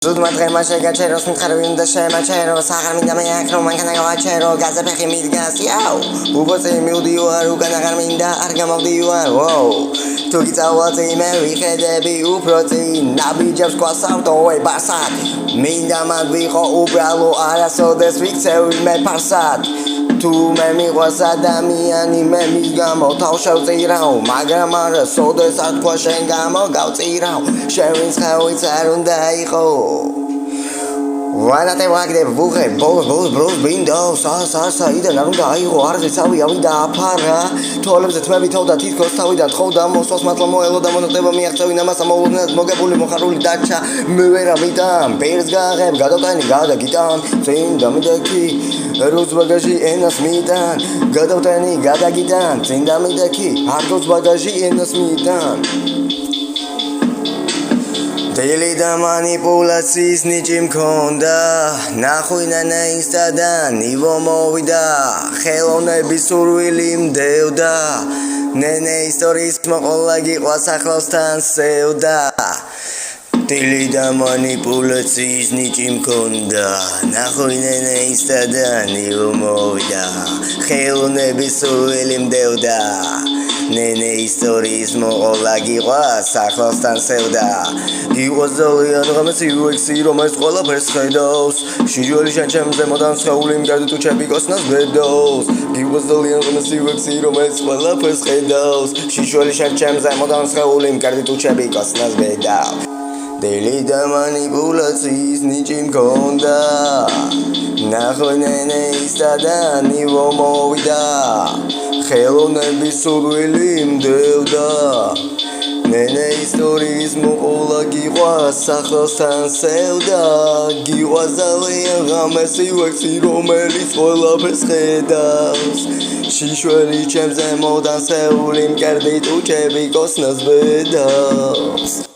Zudma trema shegachero smitcharim da shemachero sagar minda meakro mankana gavachero gaza pekhi midgas yao ubote miudiuar ukanagar minda argamaudiuar wow tu gitawate meri khedebi uprotein nabi jabs kwasauto oi basat minda madviqo ubralo araso des fixer me parsat Tu me miqvas ადამიანი მე მის გამო თავშევ წირავ მაგრამ არა სოდესაც თქვა შენ გამო გავწირავ შენ ვინც ხავიც არ უნდა იყო ვანატე ვაგდე ვუღე ბოს ბინდო საიდან არ უნდა აიღო არღი ცავი ავიდა აფარა თვალებზე თმები თავდა თითქოს თავიდან თხოვდა მოსვას მართლა მოელო და მონოტება მიაღწევინა მას ამოულნად მოგებული მოხარული დაჩა მე ვერავიდან პირს გაღებ გადავტანი გადაგიტან წინ დამიდექი როც ბაგაჟი ენას მიდან გადავტანი გადაგიტან წინ დამიდექი არც ბაგაჟი ენას მიდან Deli da manipulacijas ničim mქონდა ნახვინა ინსტადან ნივო მოვიდა ხელოვნების სურვილი მდევდა ნენე ისტორიის მოყოლა გიყვას ახლოსთან სევდა Deli da manipulacijas ničim mქონდა ნახვინა ინსტადან ნივო მოვიდა ხელოვნების სურვილი მდევდა Nene ιστορიის მოყოლა გიყვას ახლოსთან სევდა გიყვას ძალიან ღამეს იუექსი რომ ეს ყველაფერს ხედავს შიშველი შენ ჩემზე მოდან სხეული მგარდი თუ ჩემიკოსნას ბედავს გიყვას ძალიან ღამეს იუექსი რომ ეს ყველაფერს ხედავს შიშველი შენ ჩემზე მოდან სხეული მგარდი თუ ჩემიკოსნას ბედავს Deli da manipulacijas ničim mქონდა ნახვინა ინსტადან ნივო მოვიდა ხელოვნების სურვილი მდევდა ნენე ისტორიის მოყოლა გიყვას ახლოსთან სევდა გიყვას ძალიან ღამეს იუექსი რომელიც ყველაფერს ხედავს შიშველი ჩემზე მოდან სეული მკერდი თუ ჩემიკოსნას ბედავს